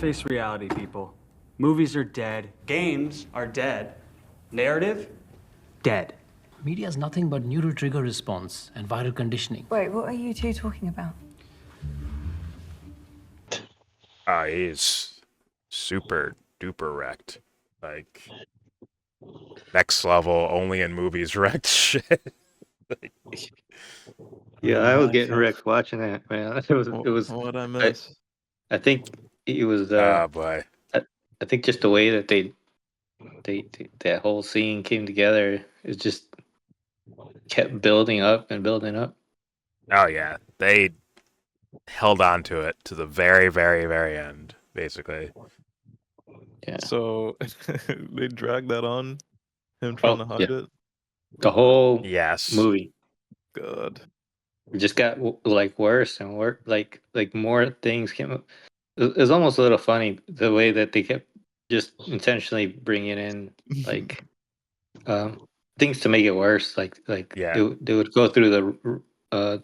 Face reality, people. Movies are dead. Games are dead. Narrative? Dead. Media is nothing but neural trigger response and viral conditioning. Wait, what are you two talking about? He's super duper wrecked. Like, next level, only in movies wrecked shit. Yeah, I was getting wrecked watching that, man. It was. What I miss? I think it was. Oh boy. I think just the way that they that whole scene came together, it just kept building up and building up. Oh yeah. They held on to it to the very, very, very end, basically. Yeah. So they dragged that on. Him trying to hide it. The whole Yes. movie God. it just got like worse and worse. Like more things came up. It was almost a little funny the way that they kept just intentionally bringing in like things to make it worse. Like Yeah. they would go through the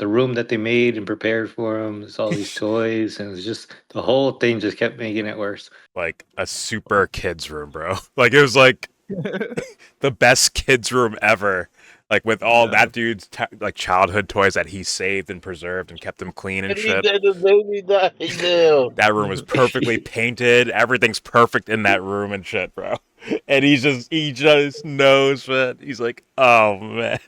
room that they made and prepared for them. There's all these toys, and it was just the whole thing just kept making it worse. Like a super kids room, bro. Like it was like the best kids room ever. Like with all that dude's like childhood toys that he saved and preserved and kept them clean and shit. That room was perfectly painted. Everything's perfect in that room and shit, bro. And he just knows, man. He's like, oh man.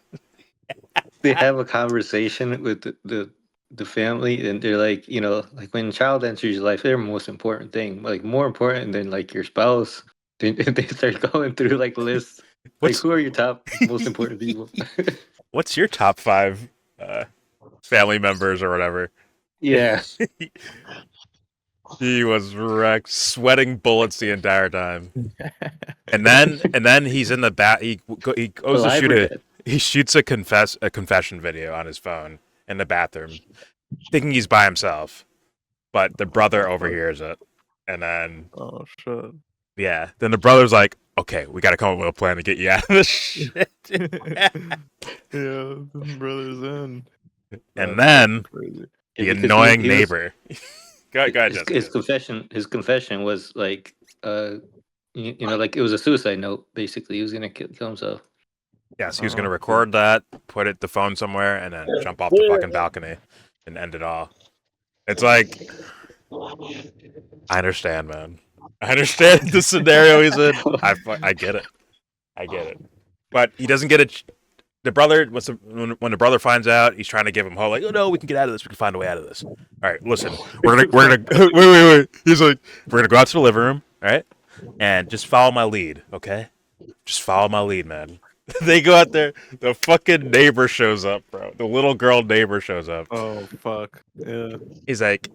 They have a conversation with the family, and they're like, like when a child enters your life, they're the most important thing, like more important than like your spouse. They start going through like lists. Like, who are your top most important people? What's your top 5 family members or whatever? Yeah. He was wrecked, sweating bullets the entire time. And then he's in the back. He goes to shoot he shoots a confession video on his phone in the bathroom, thinking he's by himself, but the brother overhears it, and then oh shit. Yeah, then the brother's like, okay, we got to come up with a plan to get you out of this shit. Yeah, the brother's in. And then crazy. The annoying neighbor. Go ahead, his confession was like, like it was a suicide note. Basically, he was gonna kill himself. Yes, he was gonna record that, put the phone somewhere, and then jump off the fucking balcony and end it all. It's like, I understand, man. I understand the scenario he's in. I get it. I get it. But he doesn't get it. The brother, when the brother finds out, he's trying to give him hope. Like, oh no, we can get out of this. We can find a way out of this. All right, listen, we're gonna wait. He's like, we're gonna go out to the living room, all right, and just follow my lead, okay? Just follow my lead, man. They go out there. The fucking neighbor shows up, bro. The little girl neighbor shows up. Oh fuck. Yeah. He's like,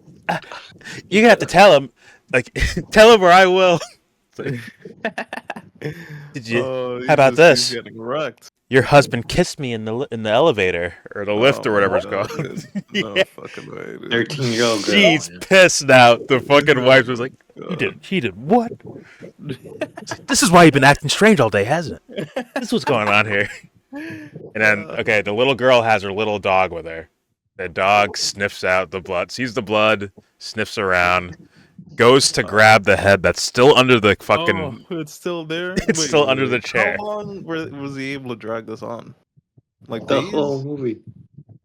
you're gonna have to tell him. Like, tell him or I will. Did you? How about this? Getting wrecked. Your husband kissed me in the elevator or the lift or whatever it's called. No fucking way, dude. 13-year-old girl. She's pissed now. The fucking wife was like, he did what? This is why you've been acting strange all day, hasn't it? This is what's going on here. And then, okay, the little girl has her little dog with her. The dog sniffs out the blood, sees the blood, sniffs around, goes to grab the head that's still under the fucking... Oh, it's still there? It's still under the chair. How long was he able to drag this on? Like the days? whole movie.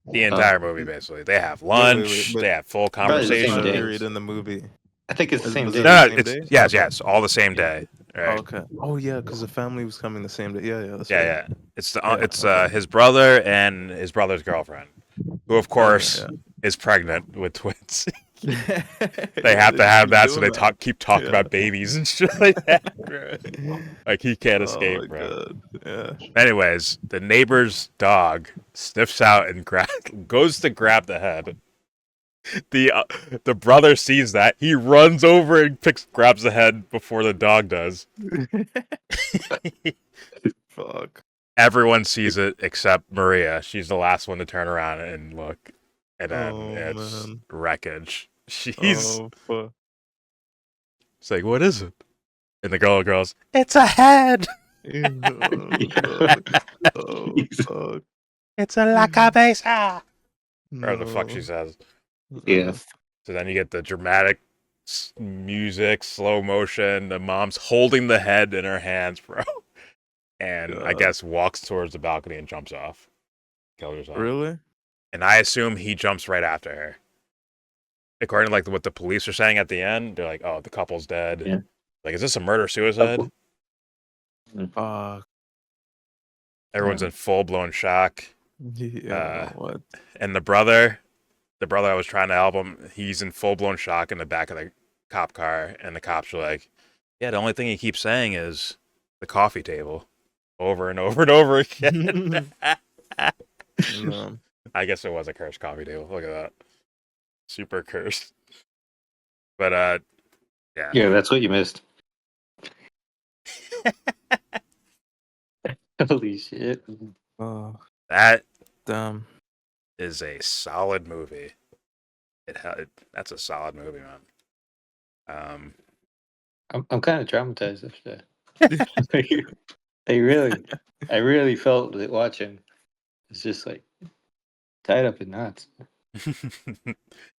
The entire movie, basically. They have lunch, they have full conversation. Period in the movie. I think it's the same day. No, it's yes, all the same day. Right. Okay. Oh yeah, because the family was coming the same day. Yeah, that's yeah. It's his brother and his brother's girlfriend, who of course is pregnant with twins. They have to have that, so they keep talking about babies and shit like that. Like he can't escape, bro. God. Yeah. Anyways, the neighbor's dog sniffs out and goes to grab the head. The brother sees that. He runs over and grabs the head before the dog does. Fuck. Everyone sees it except Maria. She's the last one to turn around and look. And then it's wreckage. She's fuck. It's like, what is it? And the girl goes, it's a head. Fuck. It's a la cabeza. Or the fuck she says. Yeah. So then you get the dramatic music, slow motion. The mom's holding the head in her hands, bro. And I God. guess walks towards the balcony and jumps off. Kills herself. Really? And I assume he jumps right after her. According to like what the police are saying at the end, they're like, "Oh, the couple's dead." Yeah. Like, is this a murder suicide? Fuck. Everyone's in full blown shock. Yeah. What? And the brother I was trying to help him, he's in full blown shock in the back of the cop car, and the cops are like, "Yeah, the only thing he keeps saying is the coffee table, over and over and over again." No. I guess it was a cursed coffee table. Look at that, super cursed. But yeah. Yeah, that's what you missed. Holy shit. Oh, That damn. is a solid movie. That's a solid movie, man. I'm kind of traumatized after that. I really felt it watching. It's just like tied up in knots.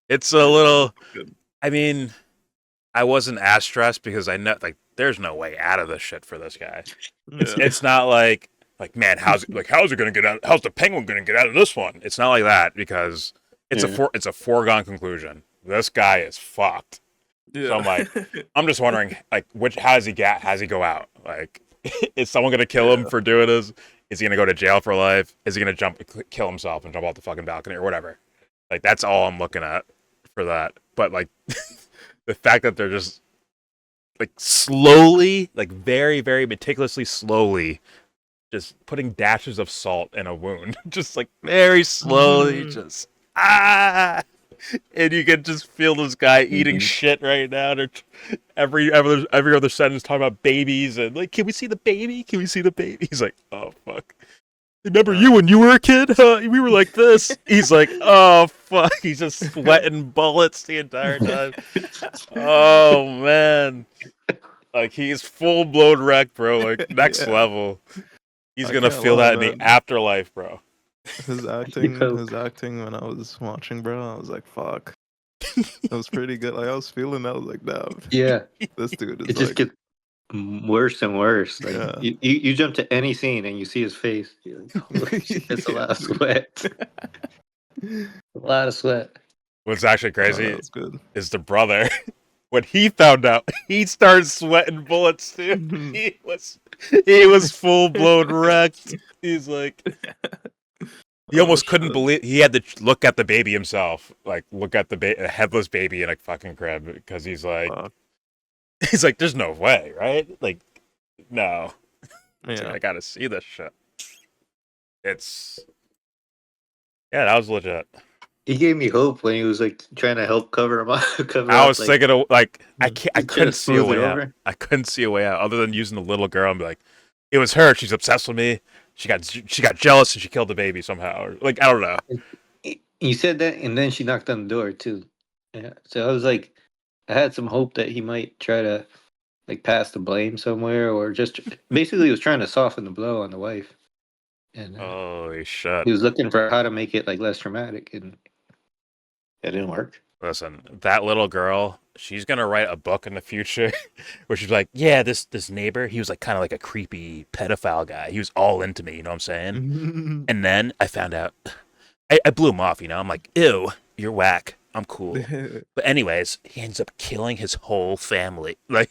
It's a little. Good. I mean, I wasn't as stressed because I know like there's no way out of this shit for this guy. It's not like man, how's it gonna get out? How's the penguin gonna get out of this one? It's not like that because it's a foregone conclusion. This guy is fucked. Yeah. So I'm like, I'm just wondering like how does he go out? Like, is someone gonna kill him for doing this? Is he gonna go to jail for life? Is he gonna kill himself and jump off the fucking balcony or whatever? Like that's all I'm looking at for that. But like the fact that they're just like slowly, like very, very meticulously slowly, just putting dashes of salt in a wound, just like very slowly, just and you can just feel this guy eating shit right now. They're every other sentence talking about babies and like, can we see the baby? Can we see the baby? He's like, oh fuck. Remember you when you were a kid? We were like this. He's like, oh fuck. He's just sweating bullets the entire time. Oh man. Like he's full blown wreck, bro. Like next level. He's gonna can't feel lie, that in the man. afterlife, bro. His acting when I was watching, bro, I was like, fuck. It was pretty good. Like I was feeling that. I was like, damn. Yeah, This dude is it just like, gets worse and worse. Like Yeah. you jump to any scene and you see his face. You're like, holy shit, that's a lot of sweat. A lot of sweat. What's actually oh, crazy that was good. is the brother. When he found out, he started sweating bullets too. He was full blown wrecked. He's like, he almost couldn't believe. He had to look at the baby himself, like look at a headless baby in a fucking crib, because he's like, Fuck. there's no way, right? Like, no, Yeah. I gotta see this shit. That was legit. He gave me hope when he was like trying to help cover him up. I was thinking of like I try couldn't to see a smooth it way out. over. I couldn't see a way out other than using the little girl and be like, it was her. She's obsessed with me. She got jealous and she killed the baby somehow. Or, like I don't know. You said that, and then she knocked on the door too. Yeah, so I was like, I had some hope that he might try to like pass the blame somewhere, or just basically was trying to soften the blow on the wife, and Holy shit! he was looking for how to make it like less dramatic, and that didn't work. Listen, that little girl, she's gonna write a book in the future where she's like, yeah, this neighbor, he was like kind of like a creepy pedophile guy. He was all into me, you know what I'm saying? And then I found out, I blew him off, you know. I'm like, ew, you're whack. I'm cool. But anyways, he ends up killing his whole family. Like,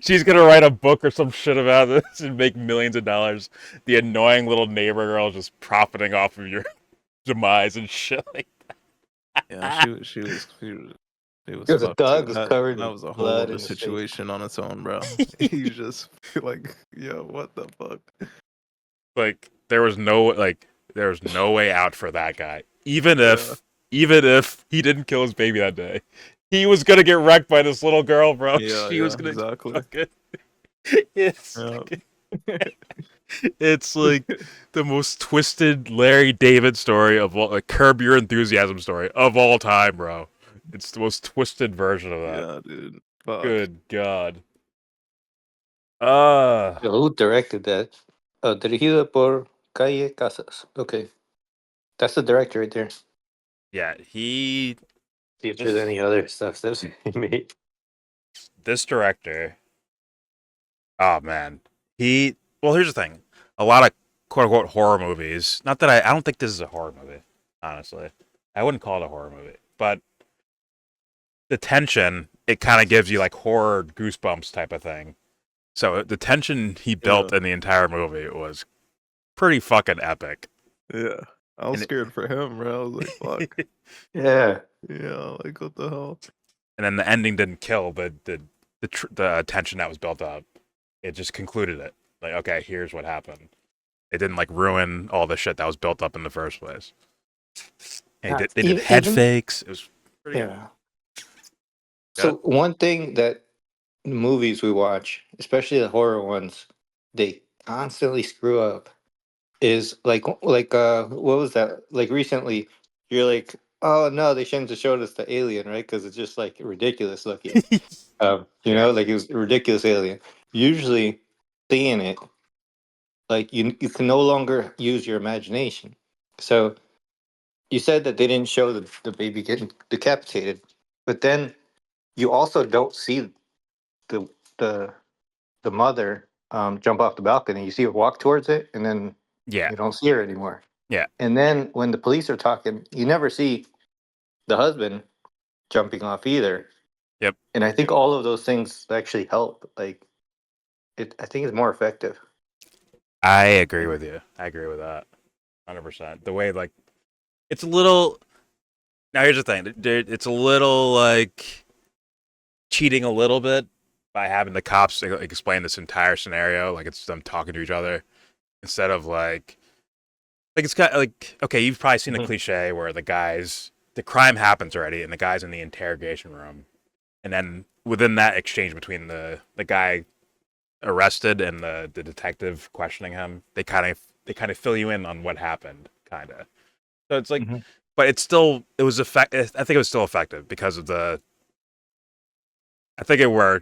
she's gonna write a book or some shit about this and make millions of dollars. The annoying little neighbor girl just profiting off of your demise and shit like Yeah, she was Because the fucked dog too. was covered That in was a whole blood other in his face. situation on its own, bro. You just feel like, yo, what the fuck? like there was no way out for that guy. Even if he didn't kill his baby that day, he was gonna get wrecked by this little girl, bro. Yeah, She was gonna exactly. fucking... It's like the most twisted Larry David story of all, like Curb Your Enthusiasm story of all time, bro. It's the most twisted version of that. Yeah, dude. Fuck. Good God. Who directed that? Dirigido por Calle Casas. Okay, that's the director right there. Yeah, he See if there's any other stuff that he made. this director, oh man, well, here's the thing. A lot of quote unquote horror movies. Not that I don't think this is a horror movie. Honestly, I wouldn't call it a horror movie, but the tension it kind of gives you like horror goosebumps type of thing. So the tension he built in the entire movie was pretty fucking epic. Yeah. I was And scared for him, bro. I was like, fuck. Yeah. Yeah, like what the hell? And then the ending didn't kill the tension that was built up. It just concluded it. Like, okay, here's what happened. It didn't like ruin all the shit that was built up in the first place. And they did head fakes. It was pretty. Yeah. So one thing that movies we watch, especially the horror ones, they constantly screw up is what was that? Like recently, you're like, oh no, they shouldn't have showed us the alien, right? Because it's just like ridiculous looking. Like it was a ridiculous alien. Usually, seeing it, like you can no longer use your imagination. So you said that they didn't show the baby getting decapitated, but then you also don't see the the the mother jump off the balcony. You see her walk towards it, and then Yeah. you don't see her anymore. Yeah. And then when the police are talking, you never see the husband jumping off either. Yep. And I think all of those things actually help. Like, I think it's more effective. I agree with you. I agree with that. 100%. The way, like, it's a little. Now, here's the thing. It's a little, like, cheating a little bit by having the cops like, explain this entire scenario. Like, it's them talking to each other instead of, like it's got, like, okay, you've probably seen the cliche where the crime happens already, and the guy's in the interrogation room. And then within that exchange between the guy arrested and the detective questioning him, they kind of fill you in on what happened, kind of. So it's like, but it was effective. I think it was still effective because of I think I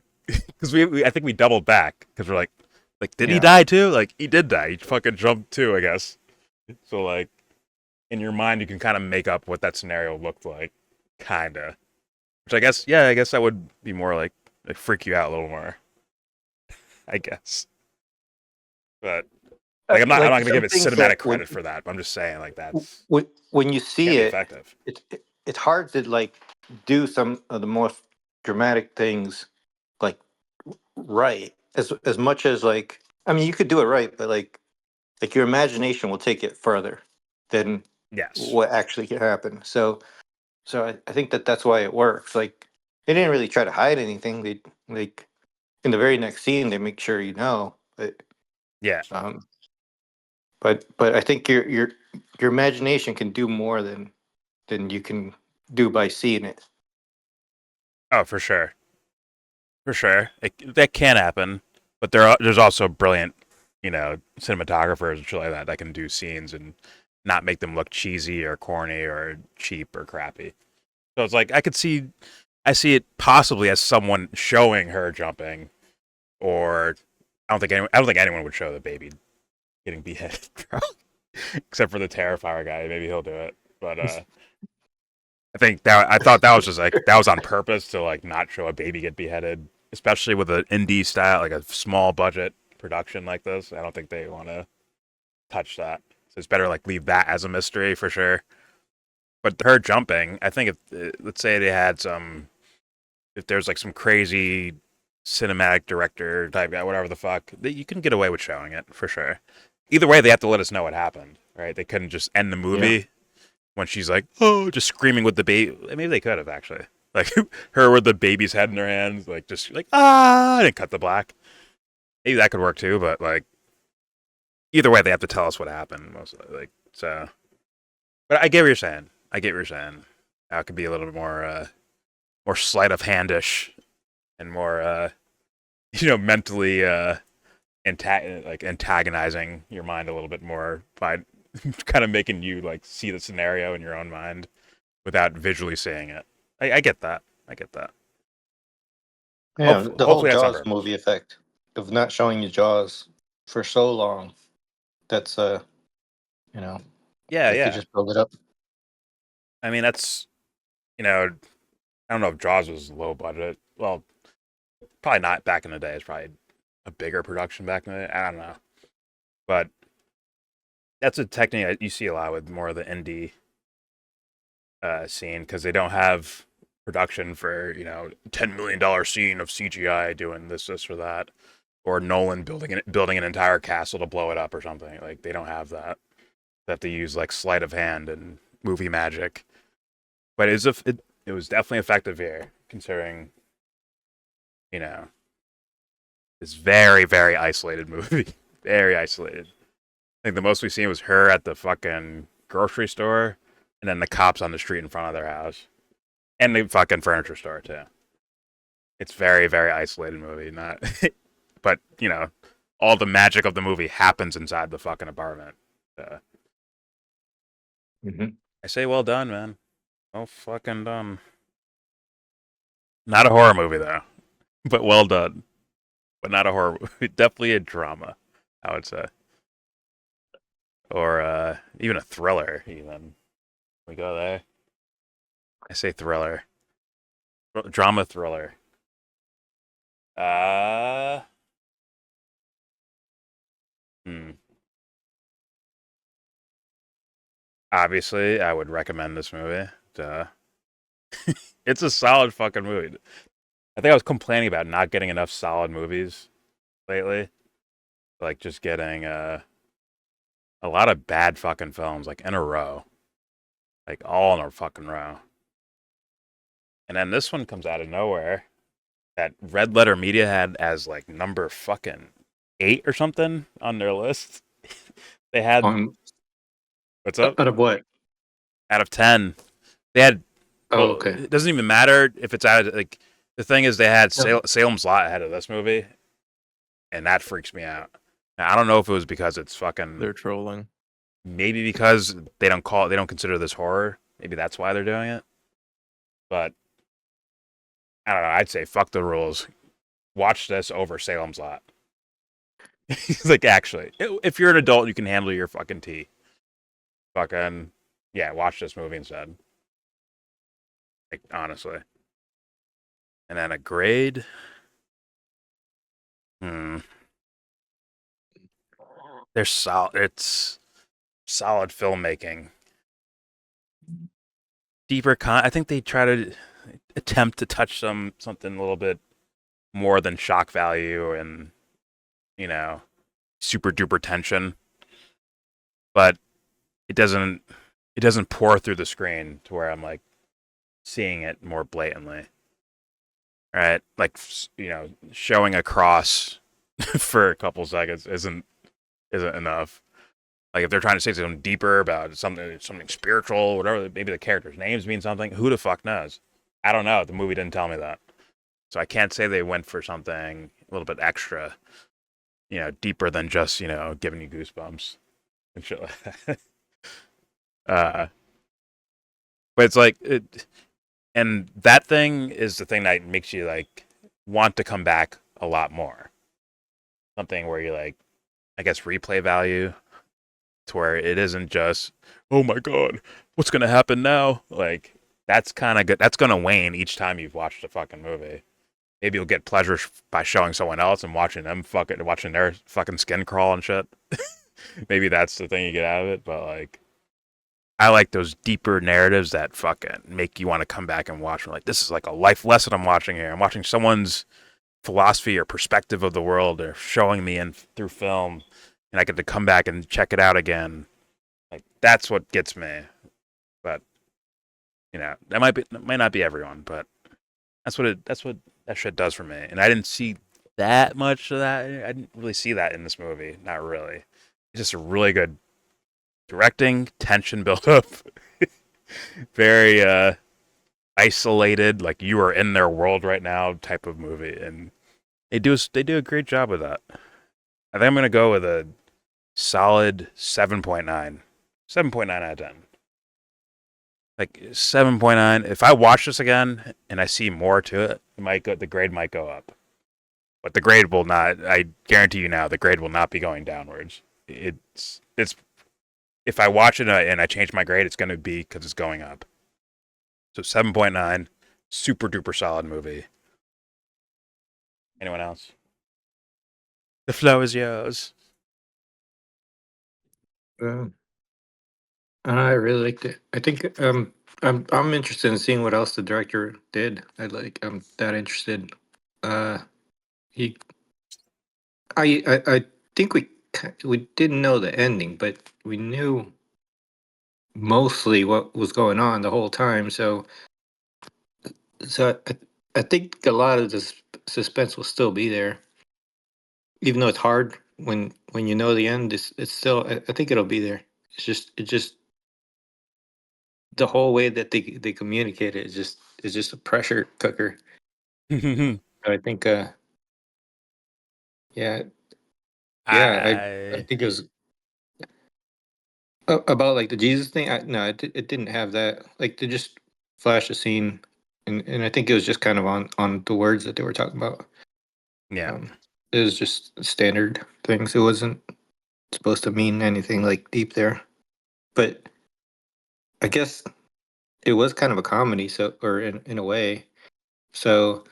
think we doubled back because we're like, did he die too? Like, he did die. He fucking jumped too, I guess. So like, in your mind, you can kind of make up what that scenario looked like, kinda. Which I guess that would be more like freak you out a little more. I guess. But like, I'm not going to give it cinematic credit for that. But I'm just saying, like, that's when you see it, effective. It's hard to like do some of the most dramatic things like right as much as like, I mean, you could do it right, but like your imagination will take it further than what actually can happen. So I think that's why it works. Like, they didn't really try to hide anything. They, like, in the very next scene, they make sure you know. But but I think your imagination can do more than you can do by seeing it. Oh, for sure. For sure. That can happen. But there's also brilliant, cinematographers and shit like that can do scenes and not make them look cheesy or corny or cheap or crappy. So it's like, I see it possibly as someone showing her jumping, or I don't think anyone would show the baby getting beheaded, except for the Terrifier guy. Maybe he'll do it, but I thought that was just like, that was on purpose to like not show a baby get beheaded, especially with an indie style, like a small budget production like this. I don't think they want to touch that. So it's better like leave that as a mystery for sure. But her jumping, I think if let's say they had if there's like some crazy cinematic director type guy, whatever the fuck, you can get away with showing it for sure. Either way, they have to let us know what happened, right? They couldn't just end the movie when she's like, oh, just screaming with the baby. Maybe they could have actually, like, her with the baby's head in her hands, like just like and cut the black. Maybe that could work too, but like, either way, they have to tell us what happened mostly. Like, so, but I get what you're saying. That could be a little bit more sleight of handish and more, mentally antagonizing your mind a little bit more by kind of making you like see the scenario in your own mind without visually seeing it. I get that. Yeah, the whole Jaws movie effect of not showing you Jaws for so long. That's yeah. You just build it up. I mean, that's I don't know if Jaws was low budget. Well, probably not back in the day. It's probably a bigger production back in the day. I don't know, but that's a technique you see a lot with more of the indie scene because they don't have production for $10 million scene of CGI doing this or that, or Nolan building an entire castle to blow it up or something. Like they don't have that. They have to use like sleight of hand and movie magic. But it was definitely effective here, considering this very, very isolated movie. Very isolated. I think the most we've seen was her at the fucking grocery store, and then the cops on the street in front of their house, and the fucking furniture store too. It's very, very isolated movie. Not, but all the magic of the movie happens inside the fucking apartment. I say, well done, man. Well fucking done. Not a horror movie though, but well done. But not a horror movie. Definitely a drama, I would say. Or even a thriller, even. We go there. I say thriller. Drama thriller. Obviously, I would recommend this movie. Duh. It's a solid fucking movie. I think I was complaining about not getting enough solid movies lately. Like, just getting a lot of bad fucking films, like, in a row. Like, all in a fucking row. And then this one comes out of nowhere. That Red Letter Media had as, like, number fucking 8 or something on their list. They had... What's up? Out of what? Out of 10. They had... Oh, okay. It doesn't even matter if it's out of... Like, the thing is, they had Salem's Lot ahead of this movie. And that freaks me out. Now, I don't know if it was because it's fucking... They're trolling. Maybe because they don't consider this horror. Maybe that's why they're doing it. But I don't know. I'd say fuck the rules. Watch this over Salem's Lot. Like, actually, if you're an adult, you can handle your fucking tea. Fucking, yeah, watch this movie instead. Like, honestly. And then a grade. It's solid filmmaking. Deeper I think they try to attempt to touch something a little bit more than shock value and super duper tension. But it doesn't pour through the screen to where I'm like seeing it more blatantly. Right? Like showing a cross for a couple seconds isn't enough. Like if they're trying to say something deeper about something spiritual, whatever, maybe the characters' names mean something. Who the fuck knows? I don't know. The movie didn't tell me that, so I can't say they went for something a little bit extra, deeper than just giving you goosebumps and shit like that. But it's like and that thing is the thing that makes you like want to come back a lot more. Something where you like, I guess, replay value, to where it isn't just, oh my god, what's gonna happen now? Like that's kind of good. That's gonna wane each time you've watched a fucking movie. Maybe you'll get pleasure by showing someone else and watching their fucking skin crawl and shit. Maybe that's the thing you get out of it. But like, I like those deeper narratives that fucking make you want to come back and watch. Like, this is like a life lesson I'm watching here. I'm watching someone's philosophy or perspective of the world. They're showing me through film, and I get to come back and check it out again. Like, that's what gets me. But that might not be everyone, but that's what that shit does for me. And I didn't see that much of that. I didn't really see that in this movie. Not really. It's just a really good directing, tension build up. Very isolated, like you are in their world right now type of movie, and they do a great job with that. I think I'm gonna go with a solid 7.9. 7.9 out of 10. Like 7.9. If I watch this again and I see more to it, the grade might go up. But the grade will not. I guarantee you now, the grade will not be going downwards. It's if I watch it and I change my grade, it's going to be because it's going up. So 7.9, super duper solid movie. Anyone else? The flow is yours. I really liked it. I think I'm interested in seeing what else the director did. I'm that interested. Uh, he I think we didn't know the ending, but we knew mostly what was going on the whole time. So I think a lot of this suspense will still be there, even though it's hard when you know the end. It's still I think it'll be there. It's just the whole way that they communicate it is just a pressure cooker. I think yeah I I think it was about like the Jesus thing. No, it didn't have that. Like they just flashed a scene, and I think it was just kind of on the words that they were talking about. yeah. It was just standard things. It wasn't supposed to mean anything like deep there. But I guess it was kind of a comedy, so or in a way. So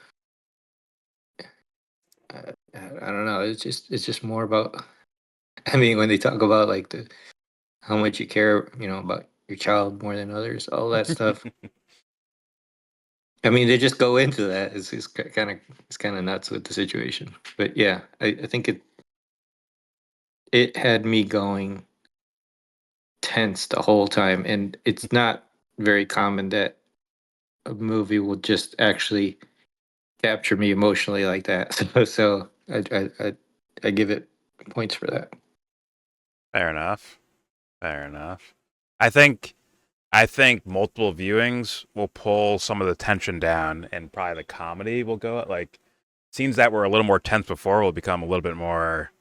I don't know. It's just more about. I mean, when they talk about like the how much you care, about your child more than others, all that stuff. I mean, they just go into that. It's kind of nuts with the situation. But yeah, I think it had me going tense the whole time, and it's not very common that a movie will just actually capture me emotionally like that. So I give it points for that. Fair enough. Fair enough. I think I think multiple viewings will pull some of the tension down, and probably the comedy will go like scenes that were a little more tense before will become a little bit more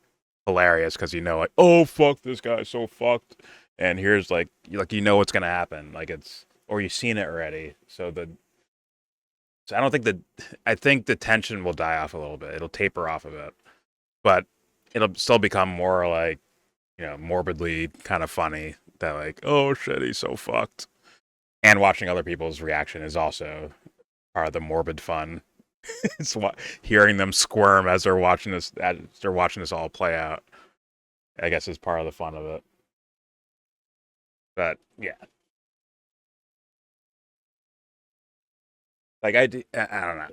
hilarious because like, oh fuck, this guy's so fucked, and here's like what's gonna happen, like it's or you've seen it already. So I don't think I think the tension will die off a little bit. It'll taper off a bit, but it'll still become more like morbidly kind of funny that like, oh shit, he's so fucked. And watching other people's reaction is also part of the morbid fun. It's hearing them squirm as they're watching this all play out. I guess is part of the fun of it. But yeah, like I don't know.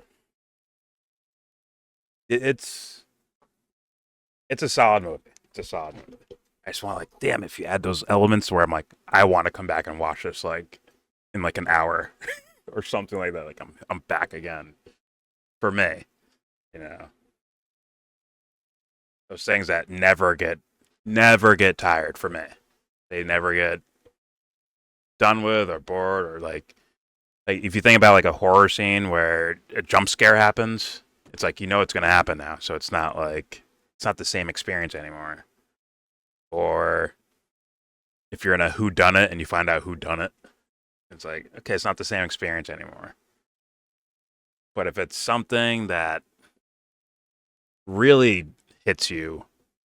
It's a solid movie. It's a solid movie. I just want damn, if you add those elements where I'm like, I want to come back and watch this like in like an hour or something like that. Like I'm back again. For me, you know, those things that never get tired for me. They never get done with or bored or like if you think about like a horror scene where a jump scare happens, it's like it's gonna happen now, so it's not the same experience anymore. Or if you're in a who done it and you find out who done it, it's like, okay, it's not the same experience anymore. But if it's something that really hits you,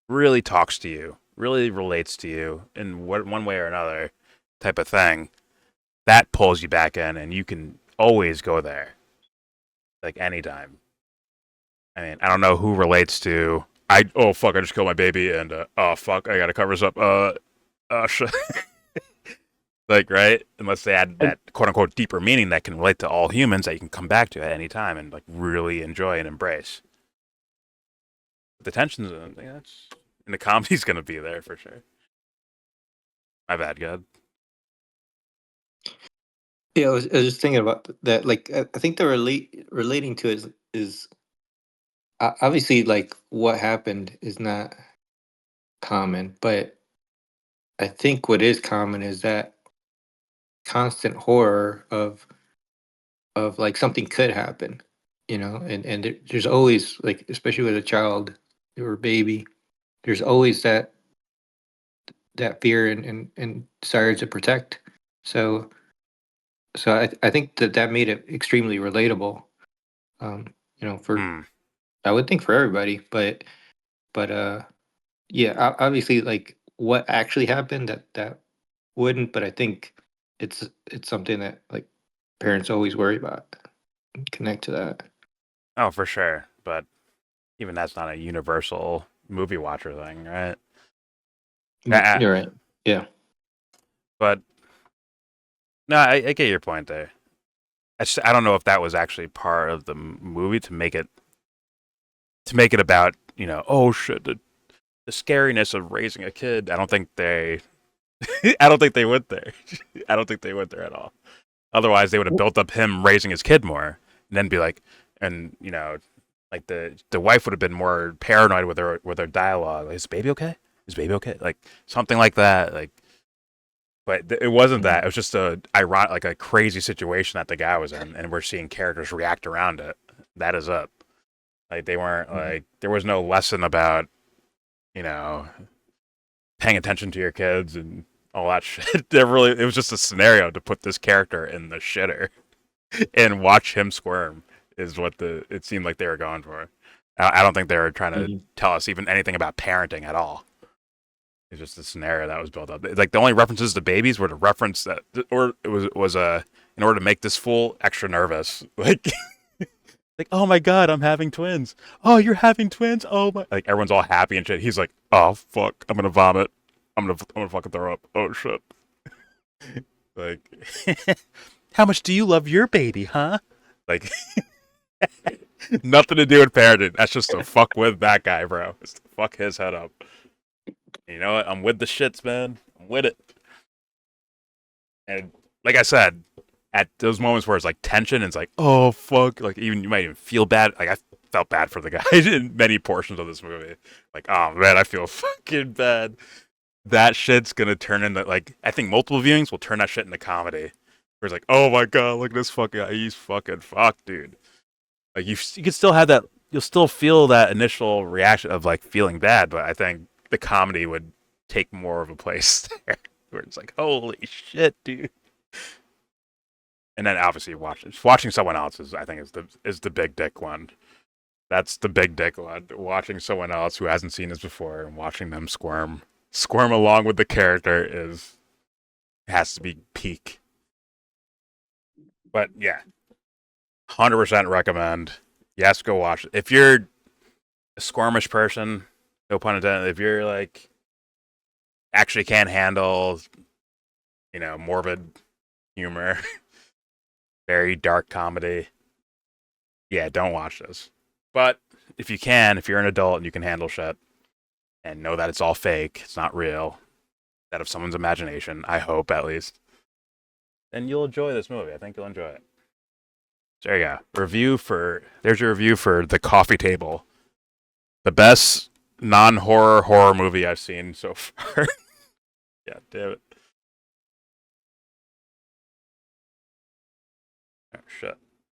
really talks to you, really relates to you in one way or another type of thing, that pulls you back in and you can always go there. Like anytime. I mean, I don't know who relates to oh fuck, I just killed my baby and oh fuck, I gotta cover this up. Shit. Like, right? Unless they add that quote unquote deeper meaning that can relate to all humans that you can come back to at any time and like really enjoy and embrace. The tensions and the comedy's gonna be there for sure. My bad, God. Yeah, I was just thinking about that. Like, I think the relating to it is obviously like what happened is not common, but I think what is common is that constant horror of like something could happen, and there's always like, especially with a child or a baby, there's always that fear and desire to protect. So I think that made it extremely relatable. For Hmm. I would think for everybody, but yeah, obviously, like what actually happened that wouldn't, but I think it's something that like parents always worry about and connect to that. Oh, for sure. But even that's not a universal movie watcher thing, right? You're right. Yeah. But no, I get your point there. I don't know if that was actually part of the movie to make it about, oh shit, the scariness of raising a kid. I don't think they I don't think they went there. I don't think they went there at all. Otherwise, they would have built up him raising his kid more, and then be like, and like the wife would have been more paranoid with her dialogue. Like, is baby okay? Is baby okay? Like something like that. Like, but it wasn't that. It was just a ironic, like a crazy situation that the guy was in, and we're seeing characters react around it. That is it. Like they weren't like there was no lesson about paying attention to your kids and all that shit. It was just a scenario to put this character in the shitter and watch him squirm is what it seemed like they were going for. I don't think they were trying to tell us even anything about parenting at all. It's just a scenario that was built up. Like the only references to babies were to reference that, or it was in order to make this fool extra nervous. Like, like, oh my god, I'm having twins. Oh, you're having twins. Oh my! Like everyone's all happy and shit. He's like, oh fuck, I'm gonna vomit. I'm gonna fucking throw up. Oh shit. Like, how much do you love your baby, huh? Like, nothing to do with parenting. That's just to fuck with that guy, bro. It's to fuck his head up. You know what? I'm with the shits, man. I'm with it. And like I said, at those moments where it's like tension, and it's like, oh fuck, like you might even feel bad. Like I felt bad for the guy in many portions of this movie. Like, oh man, I feel fucking bad. That shit's gonna turn into like I think multiple viewings will turn that shit into comedy. Where it's like, oh my god, look at this fucking guy. He's fucking fucked, dude. Like you can still have that. You'll still feel that initial reaction of like feeling bad, but I think the comedy would take more of a place there, where it's like, holy shit, dude. And then obviously watching someone else I think is the big dick one. That's the big dick one. Watching someone else who hasn't seen this before and watching them squirm along with the character has to be peak. But yeah, 100% recommend. Yes, go watch it. If you're a squirmish person, no pun intended, if you're like actually can't handle, morbid humor, very dark comedy, yeah, don't watch this. But if you're an adult and you can handle shit and know that it's all fake, it's not real, that of someone's imagination, I hope at least, then you'll enjoy this movie. I think you'll enjoy it. So there you go. There's your review for The Coffee Table. The best non-horror horror movie I've seen so far. Yeah, damn it. Oh, shit.